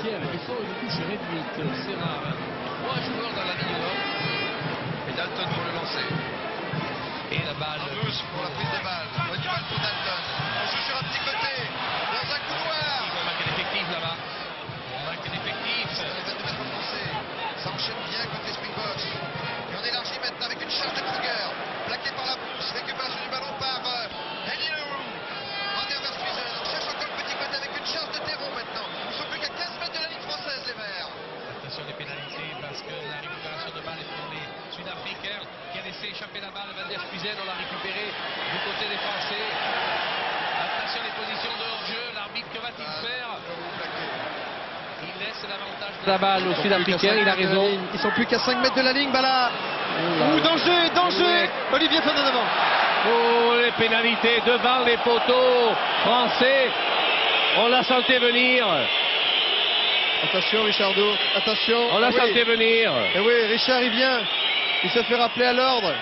Tiens, il faut une touche réduite, c'est rare. 3 joueurs dans la ligne nord. Et Dalton pour le lancer. Et la balle. Douce pour la prise de balle. Hannibal pour Dalton. On joue sur un petit côté. Dans un couloir. On manque d'effectifs là-bas. On manque d'effectifs. C'est les 22 mètres français. Ça enchaîne bien contre les Springboks. Et on élargit maintenant avec une charge de Kruger. Plaqué par la bouche. Récupération du ballon par Elie Leroux. Render vers Suizen. On cherche encore le petit côté avec une charge de terreau maintenant. Ils sont plus qu'à 15 mètres de la ligne française, les Verts. Attention des pénalités parce que la récupération de balle est pour les Sud-Africains qui a laissé échapper la balle. Van der Spuizen, on l'a récupéré du côté des Français. Attention les positions de hors-jeu. L'arbitre, que va-t-il faire? Il laisse l'avantage de la balle aux Sud-Africains, il a raison. Ils sont plus qu'à 5 mètres de la ligne, Bala. Ouh, danger, danger. Olivier Fernand devant. Oh, les pénalités devant les poteaux français. On la sentait venir. Attention Richardo, attention. On la sentait venir. Et oui, Richard il vient. Il se fait rappeler à l'ordre.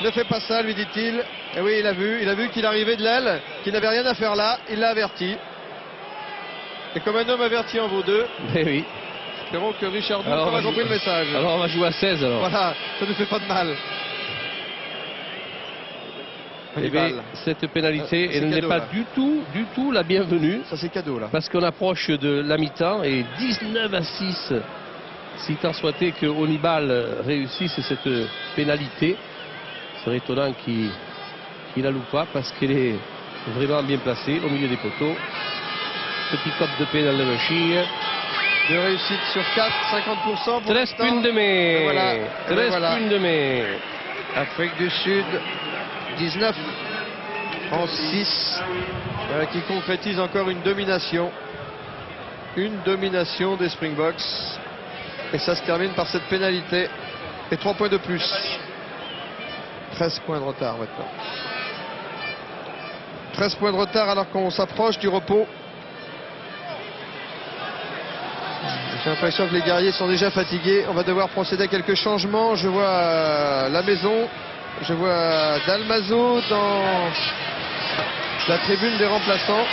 Ne fais pas ça, lui dit-il. Et oui, il a vu qu'il arrivait de l'aile, qu'il n'avait rien à faire là. Il l'a averti. Et comme un homme averti en vaut deux. Mais oui. Espérons que Richard a compris le message. Alors on va jouer à 16 alors. Voilà, ça ne fait pas de mal. Eh bien, cette pénalité, elle n'est pas là. du tout la bienvenue. Ça c'est cadeau là. Parce qu'on approche de la mi-temps et 19-6. Si tant souhaité que Hannibal réussisse cette pénalité, ce serait étonnant qu'il la loupe pas parce qu'elle est vraiment bien placée au milieu des poteaux. Petit cop de pénal de Chir. De réussite sur 4, 50% pour 13 points de mai. Voilà. 13 points de mai. Afrique du Sud, 19 en 6. Voilà, qui concrétise encore une domination. Une domination des Springboks. Et ça se termine par cette pénalité. Et 3 points de plus. 13 points de retard maintenant. 13 points de retard alors qu'on s'approche du repos. J'ai l'impression que les guerriers sont déjà fatigués. On va devoir procéder à quelques changements. Je vois la maison. Je vois Dalmazo dans la tribune des remplaçants.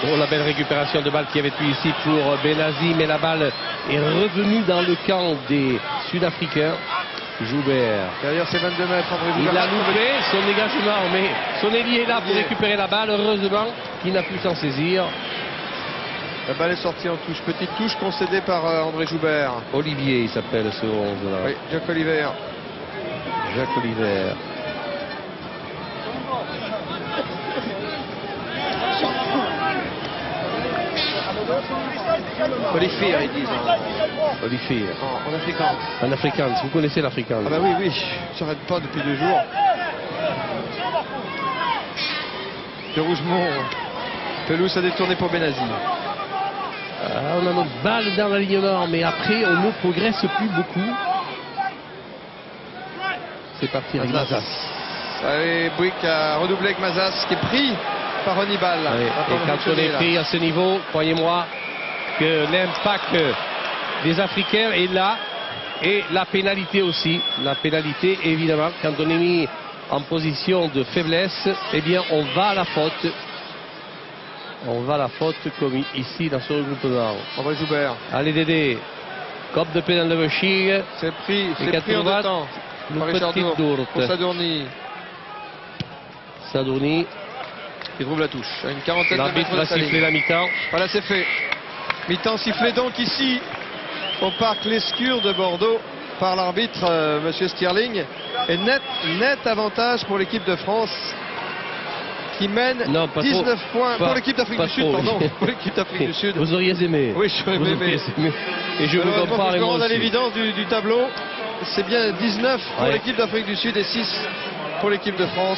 Oh, la belle récupération de balle qu'il y avait eu ici pour Benazi, mais la balle est revenue dans le camp des Sud-Africains. Joubert. Derrière ses 22 mètres, André Joubert. Il a loupé son dégagement, mais son ailier est là pour récupérer la balle. Heureusement qu'il n'a pu s'en saisir. La balle est sortie en touche. Petite touche concédée par André Joubert. Olivier, il s'appelle ce 11 là. Oui, Jacques Oliver. Jacques Oliver. Olivier, ils disent. Olivier. En afrikaans. En afrikaans, vous connaissez l'africain? Ah bah oui, oui, je s'arrête pas depuis 2 jours. De Rougemont. Pelouse a détourné pour Benazi. On a notre balle dans la ligne nord, mais après on ne progresse plus beaucoup. C'est parti avec Mazas. Allez, Bouygues a redoublé avec Mazas qui est pris par Hannibal. Et quand on est pris à ce niveau, croyez-moi que l'impact des Africains est là. Et la pénalité aussi. La pénalité, évidemment, quand on est mis en position de faiblesse, eh bien on va à la faute. On va à la faute comme ici dans ce regroupement. André Joubert. Allez Dédé. Cop de pénal de Bechir. C'est pris en 2 temps. Par Richardo. Pour Sadourny. Sadourny. Qui trouve la touche. À une quarantaine de mètres. L'arbitre va siffler la mi-temps. Voilà, c'est fait. Mi-temps sifflé donc ici au parc Lescure de Bordeaux par l'arbitre Monsieur Stirling. Et net avantage pour l'équipe de France qui mène 19 points pour l'équipe d'Afrique du Sud, pardon. Pour l'équipe d'Afrique du Sud. Vous auriez aimé. Oui, j'aurais aimé. Et je vous comprends. Je me rends à l'évidence du tableau. C'est bien 19 pour l'équipe d'Afrique du Sud et 6 pour l'équipe de France.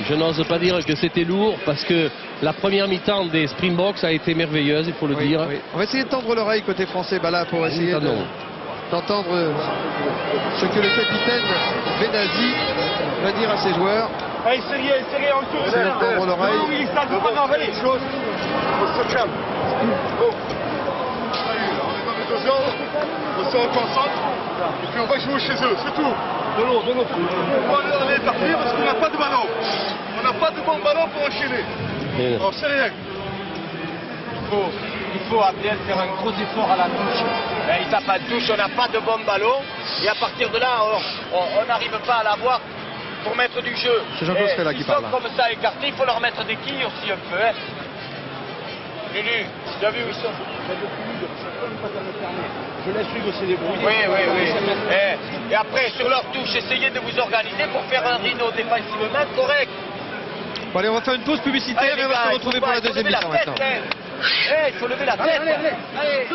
Je n'ose pas dire que c'était lourd parce que la première mi-temps des Springboks a été merveilleuse, il faut le dire. Oui. On va essayer de tendre l'oreille côté français, Bala, pour essayer d'entendre ce que le capitaine Benazi va dire à ses joueurs. Allez, serré, en tour. C'est tendre l'oreille. Oui, ça ne pas grave, allez. On se calme. Bon. On est dans on se reconcentre. Et puis on va jouer chez eux, c'est tout. De l'eau. On est parti parce qu'on n'a pas de ballon. On n'a pas de bon ballon pour enchaîner. Alors c'est rien. Il faut Abdel faire un gros effort à la touche. Il tape à la touche, on n'a pas de bon ballon. Et à partir de là, on n'arrive pas à l'avoir pour mettre du jeu. C'est Jean-Claude Frella qui parle. Ils sont comme ça écartés, il faut leur mettre des quilles aussi un peu. Hein. Lulu, tu as vu où ils sont? Je laisse Hugo se débrouiller. Oui. Et après, sur leur touche, essayez de vous organiser pour faire un Rhino défensivement correct. Bon, allez, on va faire une pause publicitaire et on va se retrouver pour la deuxième mi-temps maintenant. Il faut lever la tête. Allez.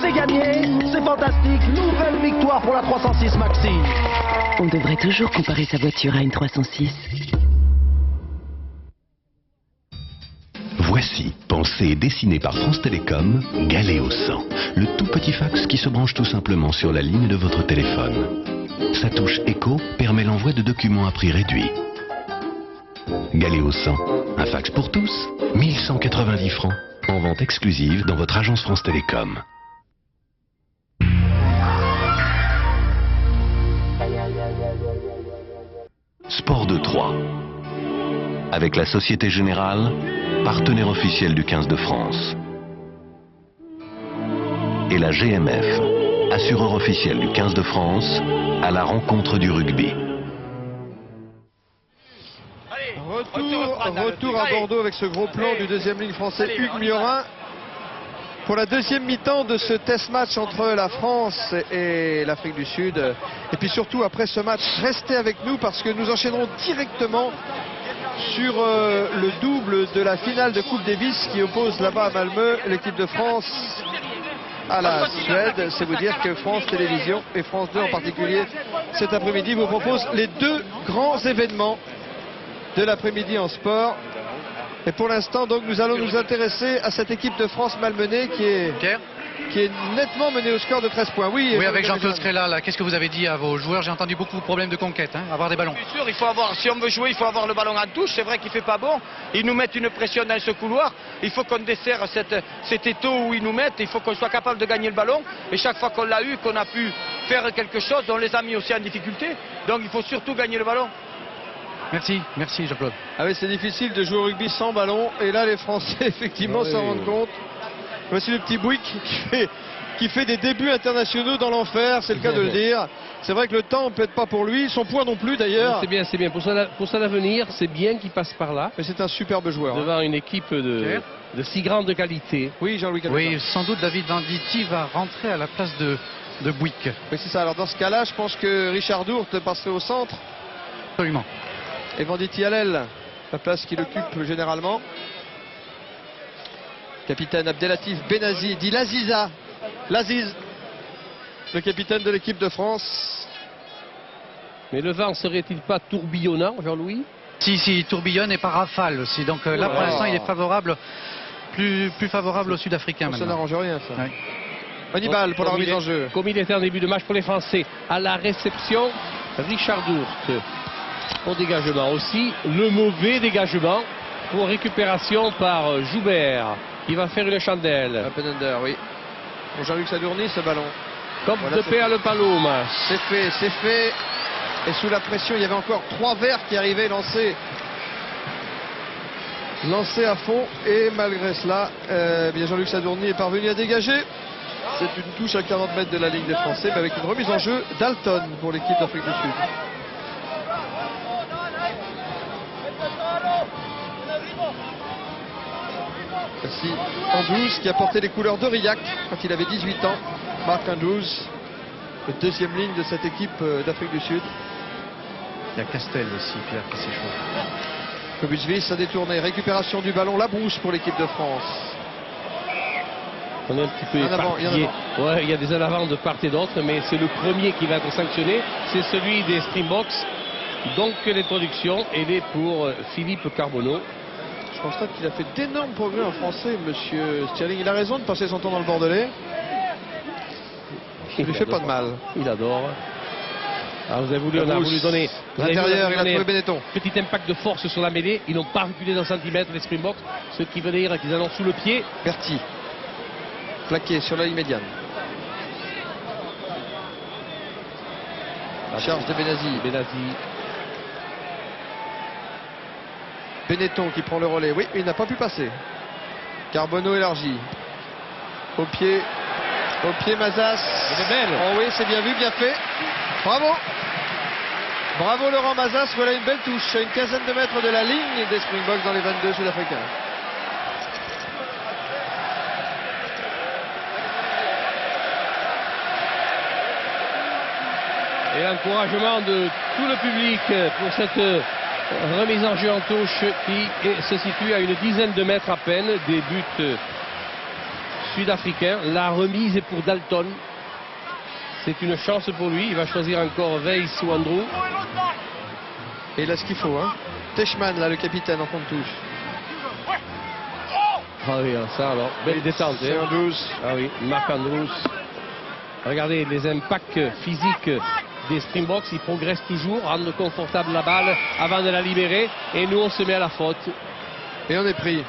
C'est gagné, c'est fantastique, nouvelle victoire pour la 306 Maxi. On devrait toujours comparer sa voiture à une 306. Voici, pensé et dessiné par France Télécom, Galéo 100. Le tout petit fax qui se branche tout simplement sur la ligne de votre téléphone. Sa touche écho permet l'envoi de documents à prix réduit. Galéo 100, un fax pour tous, 1190 francs, en vente exclusive dans votre agence France Télécom. Sport de Troyes. Avec la Société Générale, partenaire officiel du 15 de France. Et la GMF, assureur officiel du 15 de France, à la rencontre du rugby. Retour à Bordeaux avec ce gros plan du deuxième ligne français Hugues Miorin pour la deuxième mi-temps de ce test match entre la France et l'Afrique du Sud. Et puis surtout après ce match, restez avec nous parce que nous enchaînerons directement sur le double de la finale de Coupe Davis qui oppose là-bas à Malmö l'équipe de France à la Suède. C'est vous dire que France Télévisions et France 2 en particulier cet après-midi vous proposent les deux grands événements de l'après-midi en sport. Et pour l'instant, donc, nous allons nous intéresser à cette équipe de France malmenée qui est nettement menée au score de 13 points. Oui, avec Jean-Claude Frella, là, qu'est-ce que vous avez dit à vos joueurs? J'ai entendu beaucoup de problèmes de conquête, avoir des ballons. Bien sûr, il faut avoir, si on veut jouer, il faut avoir le ballon en touche. C'est vrai qu'il ne fait pas bon. Ils nous mettent une pression dans ce couloir. Il faut qu'on desserre cet étau où ils nous mettent. Il faut qu'on soit capable de gagner le ballon. Et chaque fois qu'on l'a eu, qu'on a pu faire quelque chose, on les a mis aussi en difficulté. Donc il faut surtout gagner le ballon. Merci Jean-Claude. Ah oui, c'est difficile de jouer au rugby sans ballon. Et là, les Français, effectivement, s'en rendent compte. Voici le petit Bouygues qui fait des débuts internationaux dans l'enfer, c'est le cas de le dire. C'est vrai que le temps ne peut être pas pour lui, son poids non plus d'ailleurs. C'est bien. Pour son avenir, c'est bien qu'il passe par là. Mais c'est un superbe joueur. Devant une équipe de si grande qualité. Oui, Jean-Louis Calvin. Oui, sans doute David Venditti va rentrer à la place de Bouygues. Oui, c'est ça. Alors dans ce cas-là, je pense que Richard Dourte passerait au centre. Absolument. Et Venditti à l'aile, la place qu'il occupe généralement. Capitaine Abdelatif Benazi, dit Laziza. Laziz, le capitaine de l'équipe de France. Mais le vent serait-il pas tourbillonnant, Jean-Louis? Si, il tourbillonne et par rafale aussi. Donc là, pour l'instant, il est favorable, plus favorable aux Sud-Africains. Ça n'arrange rien, ça. Oui. Hannibal pour la remise en jeu. Comme il était en début de match pour les Français. À la réception, Richard Dourte. Au dégagement aussi, le mauvais dégagement pour récupération par Joubert. Il va faire une chandelle. Penender, oui. Pour Jean-Luc Sadourny, ce ballon. Comme voilà, de Péa le Paloma. C'est fait. Et sous la pression, il y avait encore 3 verres qui arrivaient lancés à fond. Et malgré cela, bien Jean-Luc Sadourny est parvenu à dégager. C'est une touche à 40 mètres de la ligne des Français, mais avec une remise en jeu d'Alton pour l'équipe d'Afrique du Sud. Voici Andrews qui a porté les couleurs d'Aurillac quand il avait 18 ans. Marc Andrews, le deuxième ligne de cette équipe d'Afrique du Sud. Il y a Castel aussi, Pierre, qui s'échauffe. Kobusvis a détourné, récupération du ballon, la brousse pour l'équipe de France. On est un petit peu éparpillé. Ouais, il y a des en avant de part et d'autre, mais c'est le premier qui va être sanctionné. C'est celui des Springboks. Donc l'introduction, elle est pour Philippe Carbonneau. Je constate qu'il a fait d'énormes progrès en français, monsieur Sterling. Il a raison de passer son temps dans le Bordelais. Il lui fait pas de mal. Il adore. Alors on a voulu donner l'intérieur, il a trouvé Benetton. Petit impact de force sur la mêlée. Ils n'ont pas reculé d'un centimètre les Springboks, ce qui veut dire qu'ils en ont sous le pied. Berti, plaqué sur la ligne médiane. Charge de Benazi. Benetton qui prend le relais. Oui, il n'a pas pu passer. Carbonneau élargi. Au pied Mazas. C'est belle. Oh oui, c'est bien vu, bien fait. Bravo. Bravo Laurent Mazas. Voilà une belle touche. À une quinzaine de mètres de la ligne des Springboks dans les 22 Sud-Africains. Et l'encouragement de tout le public pour cette remise en jeu en touche qui se situe à une dizaine de mètres à peine des buts sud-africains. La remise est pour Dalton. C'est une chance pour lui. Il va choisir encore Weiss ou Andrew. Et il a ce qu'il faut. Hein. Teichmann, là, le capitaine en fond de touche. Ah oui, ça alors, belle détente. C'est Andrews. Ah oui, Mark Andrews. Regardez les impacts physiques des Springboks, ils progressent toujours, rendent confortable la balle avant de la libérer. Et nous, on se met à la faute. Et on est pris.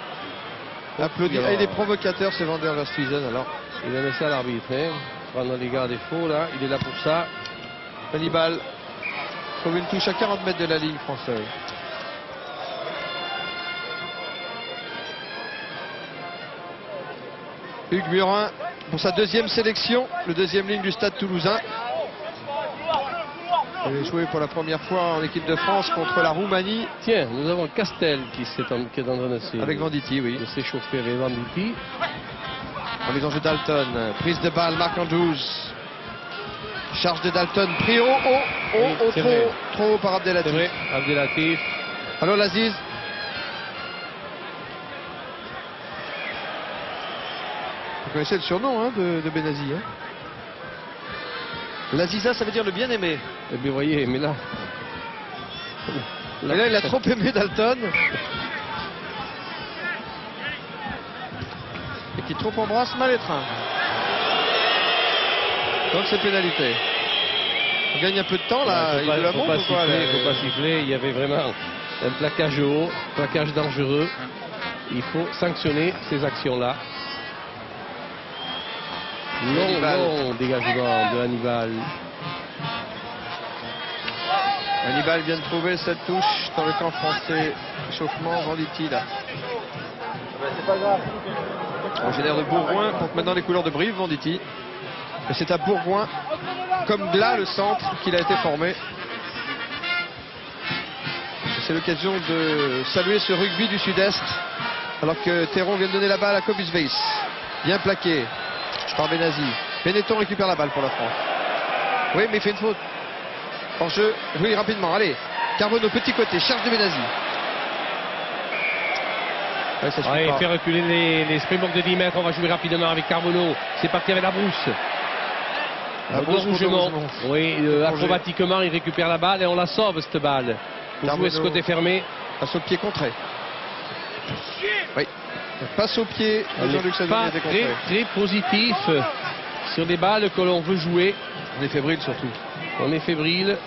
Applaudis. Il est provocateur, ce Van der Westhuizen, alors. Il a laissé à l'arbitre. Hein. Prendre les gars des faux, là. Il est là pour ça. Hannibal trouve une touche à 40 mètres de la ligne française. Hugues Murin pour sa deuxième sélection, le deuxième ligne du Stade Toulousain. Il a joué pour la première fois en équipe de France contre la Roumanie. Tiens, nous avons Castel qui est en train de avec Venditti, oui. De s'échauffer avec Venditti. En les enjeux Dalton, prise de balle, Mark Andrews. Charge de Dalton, pris trop haut par Abdelatif. C'est vrai, Abdelatif. Alors l'Aziz. Vous connaissez le surnom hein, de Benazi. Hein. L'Aziza, ça veut dire le bien-aimé. Eh bien, voyez, mais là... Mais là, il a trop aimé Dalton. Et qui trop embrasse mal étreint. Donc c'est pénalité. On gagne un peu de temps là. Il ne faut pas siffler. Il y avait vraiment un plaquage haut, plaquage dangereux. Il faut sanctionner ces actions-là. Long dégagement de Hannibal. Hannibal vient de trouver cette touche dans le camp français. Échauffement, Venditti là. C'est pas grave. Originaire de Bourgoin, donc maintenant les couleurs de Brive, Venditti. Et c'est à Bourgoin, comme Glas, le centre, qu'il a été formé. C'est l'occasion de saluer ce rugby du Sud-Est, alors que Théron vient de donner la balle à Cobus Weiss. Bien plaqué par Benazi. Benetton récupère la balle pour la France. Oui, mais il fait une faute. En jeu, oui, rapidement, allez. Carbonneau, petit côté, charge de Benazi. Ouais, il fait reculer les Springboks de 10 mètres. On va jouer rapidement avec Carbonneau. C'est parti avec la brousse. La brousse Rougemont. Oui, acrobatiquement, il récupère la balle et on la sauve, cette balle. Pour jouer ce côté fermé. Passe au pied contré. Oui. Passe au pied de Jean-Luc Savigny était contré. Très positif sur les balles que l'on veut jouer. On est fébrile surtout. On est fébrile.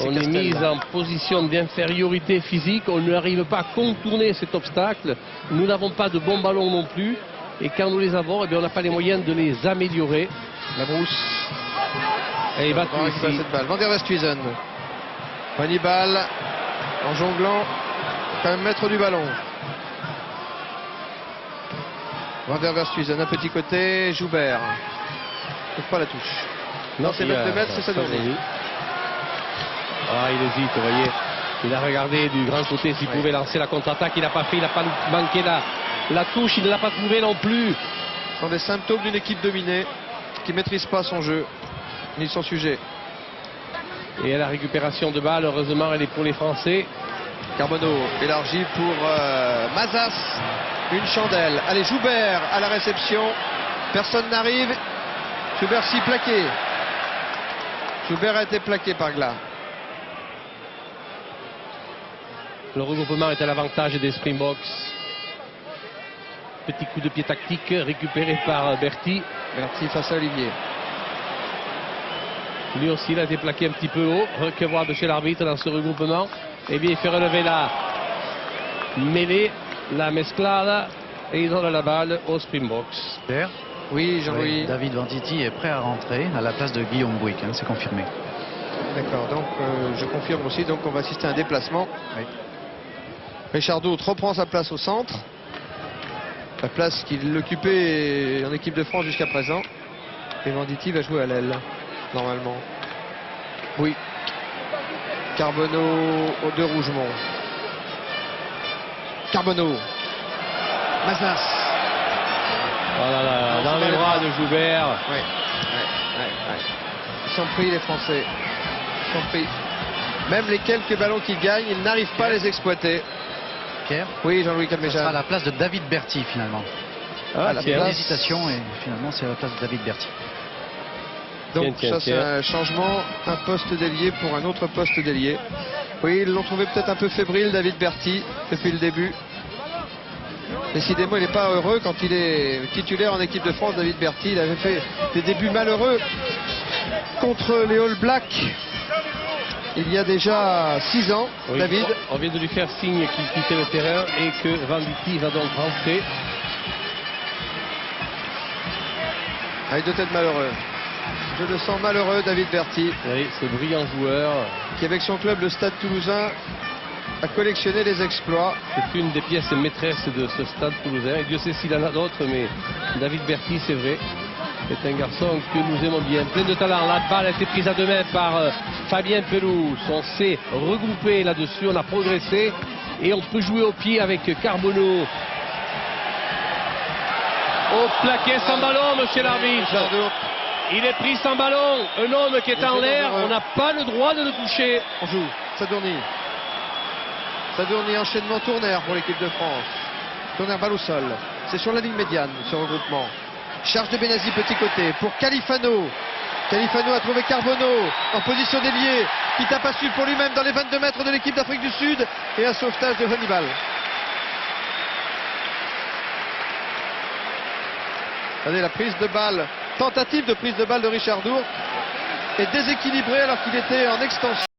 On est mis en position d'infériorité physique. On n'arrive pas à contourner cet obstacle. Nous n'avons pas de bons ballons non plus. Et quand nous les avons, eh bien, on n'a pas les moyens de les améliorer. La brousse. Et il va tout ici. Cette balle. Van der Westhuizen. Hannibal en jonglant. Quand même maître du ballon. Van der Westhuizen, un petit côté. Joubert. Il ne trouve pas la touche. Non, c'est 22 mètres, c'est ça. Ah, il hésite, vous voyez. Il a regardé du grand côté s'il pouvait lancer la contre-attaque. Il n'a pas fait, il n'a pas manqué la touche. Il ne l'a pas trouvé non plus. Ce sont des symptômes d'une équipe dominée qui ne maîtrise pas son jeu, ni son sujet. Et à la récupération de balle, heureusement, elle est pour les Français. Carbonneau élargi pour Mazas. Une chandelle. Allez, Joubert à la réception. Personne n'arrive. Joubert s'y plaqué. Joubert a été plaqué par Glas. Le regroupement est à l'avantage des Springboks. Petit coup de pied tactique récupéré par Berti. Berti face à Olivier. Lui aussi, il a été plaqué un petit peu haut. Que voir de chez l'arbitre dans ce regroupement? Eh bien, il fait relever la mêlée, la mesclade, et il donne la balle au Springboks. Oui, Jean-Louis. Oui, David Venditti est prêt à rentrer à la place de Guillaume Bouygues, hein, c'est confirmé. D'accord, donc je confirme aussi, donc on va assister à un déplacement. Oui. Richard Dourte reprend sa place au centre. La place qu'il occupait en équipe de France jusqu'à présent. Et Venditti va jouer à l'aile, normalement. Oui. Carbonneau de Rougemont. Carbonneau. Mazas. Oh là là, dans les bras de Joubert. Oui. Ils sont pris, les Français. Ils sont pris. Même les quelques ballons qu'ils gagnent, ils n'arrivent pas à les exploiter. Pierre? Oui, Jean-Louis Ce Calmejane. sera à la place de David Berti finalement. Ah, Il y a une hésitation et finalement c'est à la place de David Berti. Donc ça c'est un changement, un poste d'ailier pour un autre poste d'ailier. Oui, ils l'ont trouvé peut-être un peu fébrile, David Berti, depuis le début. Décidément, il n'est pas heureux quand il est titulaire en équipe de France. David Berti, il avait fait des débuts malheureux contre les All Blacks il y a déjà 6 ans. Oui, David. On vient de lui faire signe qu'il quittait le terrain et que Venditti va donc rentrer. Ah, il doit être malheureux. Je le sens malheureux, David Berti. Oui, ce brillant joueur. Qui, avec son club, le Stade Toulousain, a collectionné les exploits. C'est une des pièces maîtresses de ce Stade Toulousain. Et Dieu sait s'il en a d'autres, mais David Berti, c'est vrai, c'est un garçon que nous aimons bien. Plein de talent. La balle a été prise à 2 mains par Fabien Pelouse. On s'est regroupé là-dessus, on a progressé. Et on peut jouer au pied avec Carbonneau. Au plaqué sans ballon, monsieur l'arbitre. Il est pris sans ballon. Un homme qui est en l'air, on n'a pas le droit de le toucher. On joue. Sadourny. Sadourny, enchaînement Tournaire pour l'équipe de France. Tournaire, balle au sol. C'est sur la ligne médiane, ce regroupement. Charge de Benazi, petit côté, pour Califano. Califano a trouvé Carbonneau en position d'ailier, qui tape à suivre pour lui-même dans les 22 mètres de l'équipe d'Afrique du Sud. Et un sauvetage de Hannibal. Regardez la prise de balle, tentative de prise de balle de Richard Dourte est déséquilibrée alors qu'il était en extension.